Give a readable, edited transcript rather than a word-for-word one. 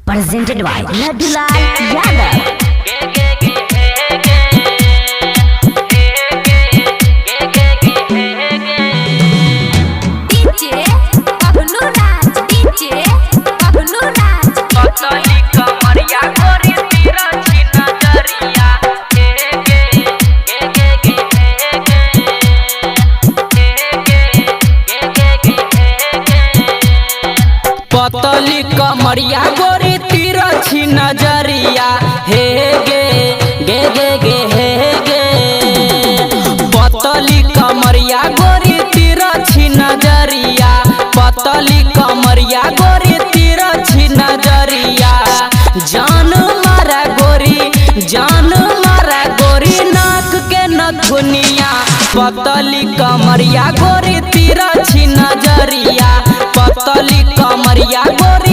presented by Ladulal Yadav. पतली कमरिया गोरी तिरछी नजरिया हे गे गे गे गे हे गे। पतली कमरिया गोरी तिरछी नजरिया, पतली कमरिया गोरी तिरछी नजरिया। जान मारा गोरी नाक के नथुनिया। पतली कमरिया गोरी तिरछी नजरिया, पतली कमरिया गोरी